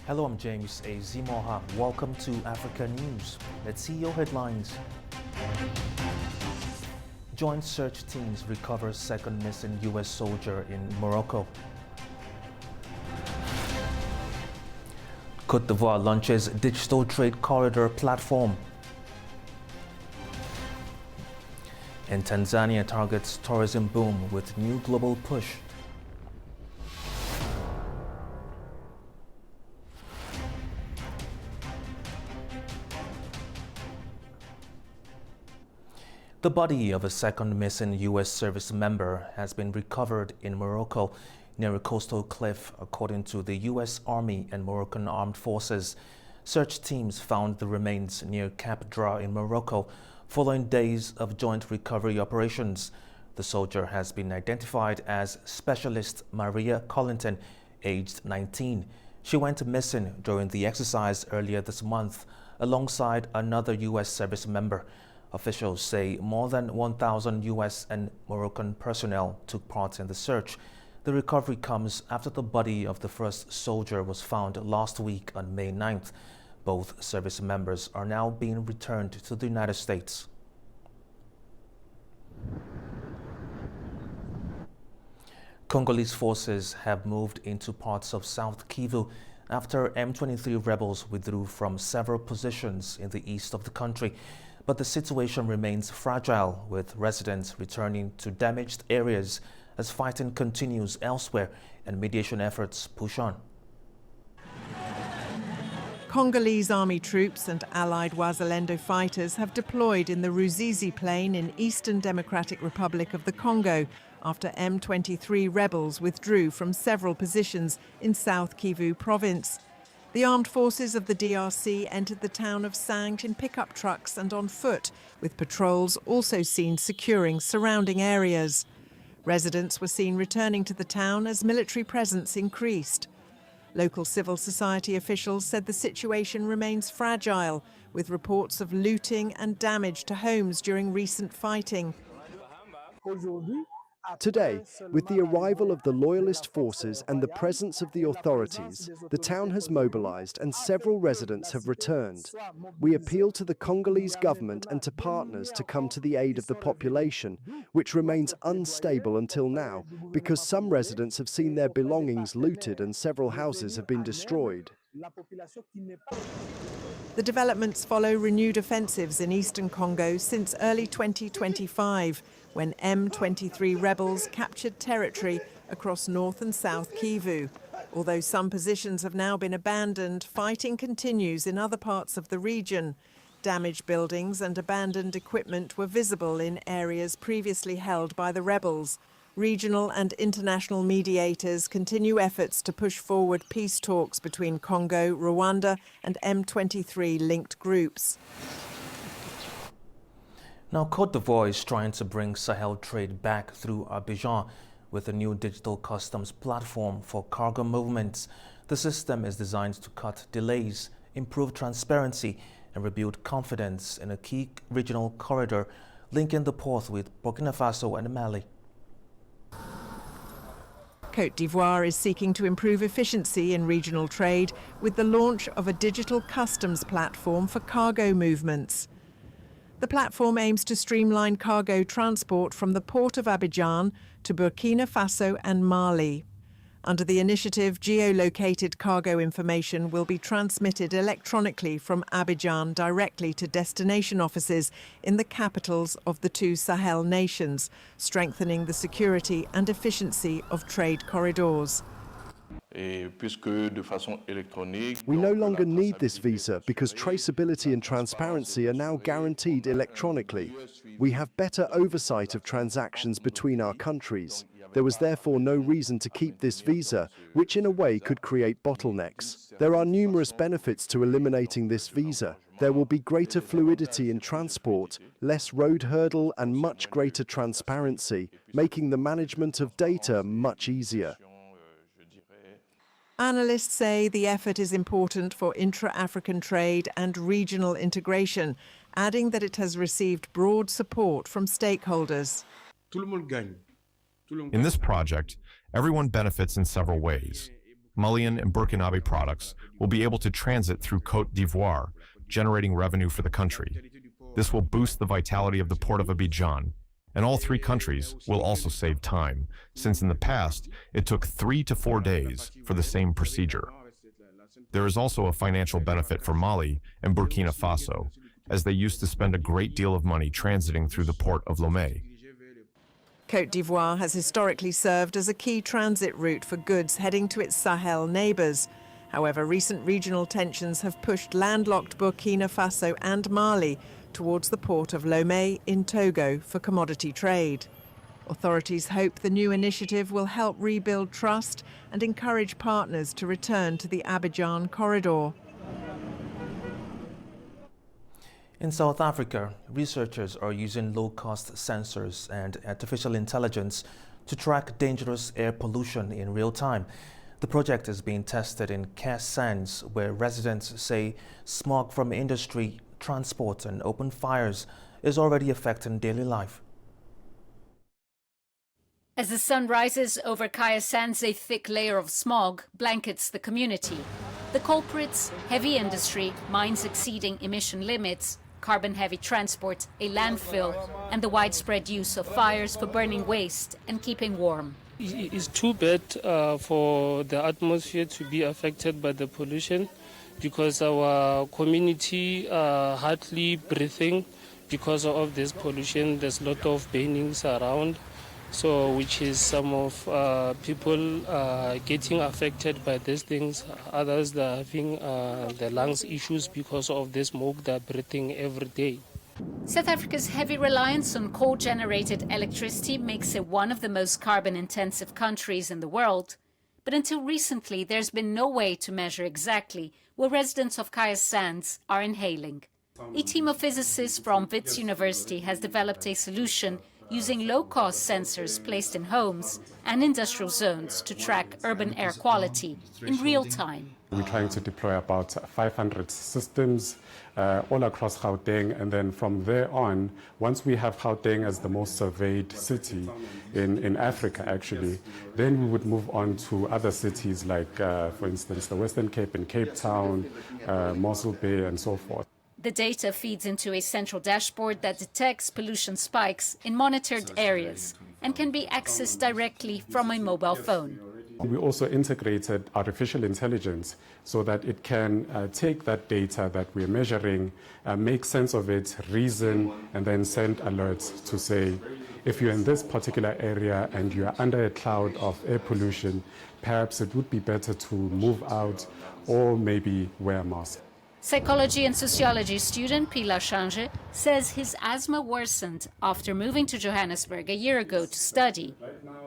Hello, I'm James Ezimoha. Welcome to Africa News. Let's see your headlines. Joint search teams recover second missing U.S. soldier in Morocco. Côte d'Ivoire launches digital trade corridor platform. And Tanzania targets tourism boom with new global push. The body of a second missing U.S. service member has been recovered in Morocco near a coastal cliff, according to the U.S. Army and Moroccan Armed Forces. Search teams found the remains near Cap Dra in Morocco following days of joint recovery operations. The soldier has been identified as Specialist Maria Collington, aged 19. She went missing during the exercise earlier this month alongside another U.S. service member. Officials say more than 1,000 U.S. and Moroccan personnel took part in the search. The recovery comes after the body of the first soldier was found last week on May 9th. Both service members are now being returned to the United States. Congolese forces have moved into parts of South Kivu after M23 rebels withdrew from several positions in the east of the country. But the situation remains fragile, with residents returning to damaged areas as fighting continues elsewhere and mediation efforts push on. Congolese army troops and allied Wazalendo fighters have deployed in the Ruzizi Plain in Eastern Democratic Republic of the Congo after M23 rebels withdrew from several positions in South Kivu province. The armed forces of the DRC entered the town of Sange in pickup trucks and on foot, with patrols also seen securing surrounding areas. Residents were seen returning to the town as military presence increased. Local civil society officials said the situation remains fragile, with reports of looting and damage to homes during recent fighting. Today, with the arrival of the loyalist forces and the presence of the authorities, the town has mobilized and several residents have returned. We appeal to the Congolese government and to partners to come to the aid of the population, which remains unstable until now because some residents have seen their belongings looted and several houses have been destroyed. The developments follow renewed offensives in eastern Congo since early 2025, when M23 rebels captured territory across North and South Kivu. Although some positions have now been abandoned, fighting continues in other parts of the region. Damaged buildings and abandoned equipment were visible in areas previously held by the rebels. Regional and international mediators continue efforts to push forward peace talks between Congo, Rwanda and M23-linked groups. Now, Côte d'Ivoire is trying to bring Sahel trade back through Abidjan with a new digital customs platform for cargo movements. The system is designed to cut delays, improve transparency, and rebuild confidence in a key regional corridor linking the port with Burkina Faso and Mali. Côte d'Ivoire is seeking to improve efficiency in regional trade with the launch of a digital customs platform for cargo movements. The platform aims to streamline cargo transport from the port of Abidjan to Burkina Faso and Mali. Under the initiative, geolocated cargo information will be transmitted electronically from Abidjan directly to destination offices in the capitals of the two Sahel nations, strengthening the security and efficiency of trade corridors. We no longer need this visa because traceability and transparency are now guaranteed electronically. We have better oversight of transactions between our countries. There was therefore no reason to keep this visa, which in a way could create bottlenecks. There are numerous benefits to eliminating this visa. There will be greater fluidity in transport, less road hurdle and much greater transparency, making the management of data much easier. Analysts say the effort is important for intra-African trade and regional integration, adding that it has received broad support from stakeholders. In this project, everyone benefits in several ways. Malian and Burkinabe products will be able to transit through Côte d'Ivoire, generating revenue for the country. This will boost the vitality of the port of Abidjan, and all three countries will also save time, since in the past it took 3 to 4 days for the same procedure. There is also a financial benefit for Mali and Burkina Faso, as they used to spend a great deal of money transiting through the port of Lomé. Côte d'Ivoire has historically served as a key transit route for goods heading to its Sahel neighbours. However, recent regional tensions have pushed landlocked Burkina Faso and Mali towards the port of Lomé in Togo for commodity trade. Authorities hope the new initiative will help rebuild trust and encourage partners to return to the Abidjan corridor. In South Africa, researchers are using low-cost sensors and artificial intelligence to track dangerous air pollution in real time. The project is being tested in Cairns, where residents say smog from industry, transport and open fires is already affecting daily life. As the sun rises over Cairns, a thick layer of smog blankets the community. The culprits: heavy industry, mines exceeding emission limits, carbon-heavy transport, a landfill, and the widespread use of fires for burning waste and keeping warm. It's too bad for the atmosphere to be affected by the pollution, because our community are hardly breathing because of this pollution. There's a lot of burnings around, so which is some of people getting affected by these things. Others are having the lungs issues because of the smoke they're breathing every day. South Africa's heavy reliance on coal-generated electricity makes it one of the most carbon-intensive countries in the world. But until recently, there's been no way to measure exactly what residents of Cairns are inhaling. A team of physicists from Wits University has developed a solution using low-cost sensors placed in homes and industrial zones to track urban air quality in real time. We're trying to deploy about 500 systems all across Gauteng, and then from there on, once we have Gauteng as the most surveyed city in Africa actually, then we would move on to other cities like, for instance, the Western Cape and Cape Town, Mossel Bay and so forth. The data feeds into a central dashboard that detects pollution spikes in monitored areas and can be accessed directly from a mobile phone. We also integrated artificial intelligence so that it can take that data that we're measuring, make sense of it, reason, and then send alerts to say, if you're in this particular area and you're under a cloud of air pollution, perhaps it would be better to move out or maybe wear a mask. Psychology and sociology student Pila Change says his asthma worsened after moving to Johannesburg a year ago to study.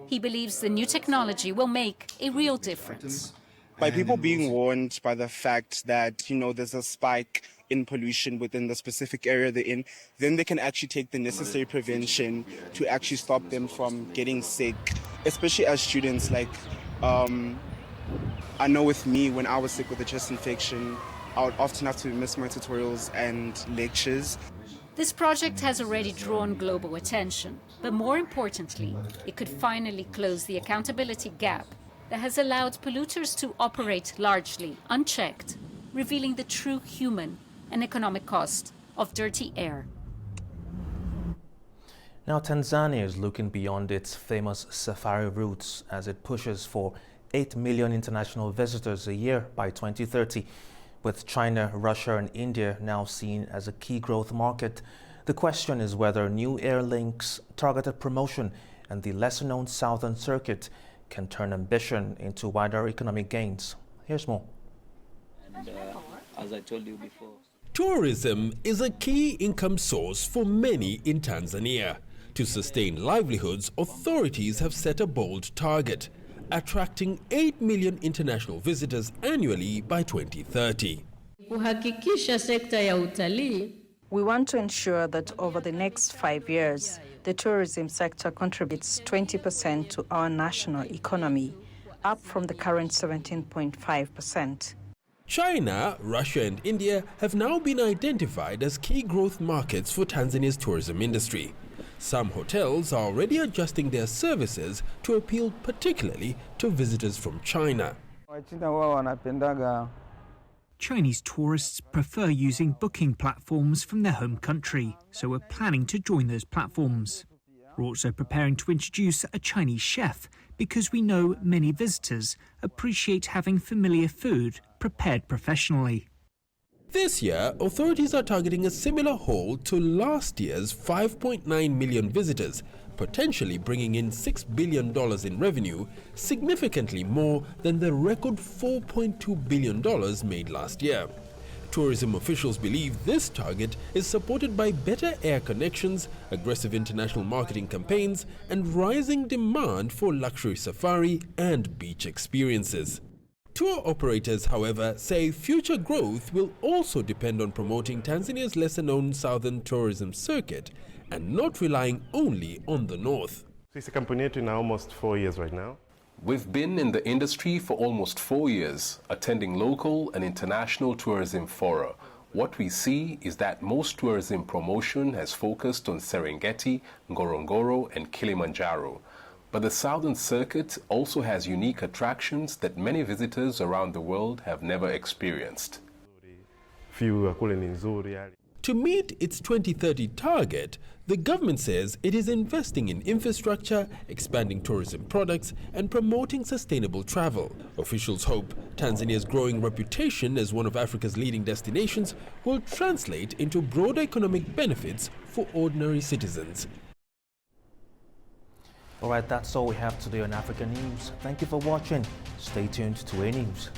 He believes the new technology will make a real difference. By people being warned by the fact that, there's a spike in pollution within the specific area they're in, then they can actually take the necessary prevention to actually stop them from getting sick, especially as students. I know with me, when I was sick with a chest infection, I would often have to miss my tutorials and lectures. This project has already drawn global attention, but more importantly, it could finally close the accountability gap that has allowed polluters to operate largely unchecked, revealing the true human and economic cost of dirty air. Now, Tanzania is looking beyond its famous safari routes as it pushes for 8 million international visitors a year by 2030. With China, Russia and India now seen as a key growth market, the question is whether new air links, targeted promotion and the lesser-known Southern Circuit can turn ambition into wider economic gains. Here's more. As I told you before, tourism is a key income source for many in Tanzania. To sustain livelihoods, authorities have set a bold target: attracting 8 million international visitors annually by 2030. We want to ensure that over the next 5 years, the tourism sector contributes 20% to our national economy, up from the current 17.5%. China, Russia and India have now been identified as key growth markets for Tanzania's tourism industry. Some hotels are already adjusting their services to appeal particularly to visitors from China. Chinese tourists prefer using booking platforms from their home country, so we're planning to join those platforms. We're also preparing to introduce a Chinese chef because we know many visitors appreciate having familiar food prepared professionally. This year, authorities are targeting a similar haul to last year's 5.9 million visitors, potentially bringing in $6 billion in revenue, significantly more than the record $4.2 billion made last year. Tourism officials believe this target is supported by better air connections, aggressive international marketing campaigns, and rising demand for luxury safari and beach experiences. Tour operators, however, say future growth will also depend on promoting Tanzania's lesser-known southern tourism circuit and not relying only on the north. Sisi kampuni yetu ina almost 4 years right now. We've been in the industry for almost 4 years, attending local and international tourism fora. What we see is that most tourism promotion has focused on Serengeti, Ngorongoro, and Kilimanjaro. But the Southern Circuit also has unique attractions that many visitors around the world have never experienced. To meet its 2030 target, the government says it is investing in infrastructure, expanding tourism products, and promoting sustainable travel. Officials hope Tanzania's growing reputation as one of Africa's leading destinations will translate into broader economic benefits for ordinary citizens. All right, that's all we have today on African News. Thank you for watching. Stay tuned to AnewZ.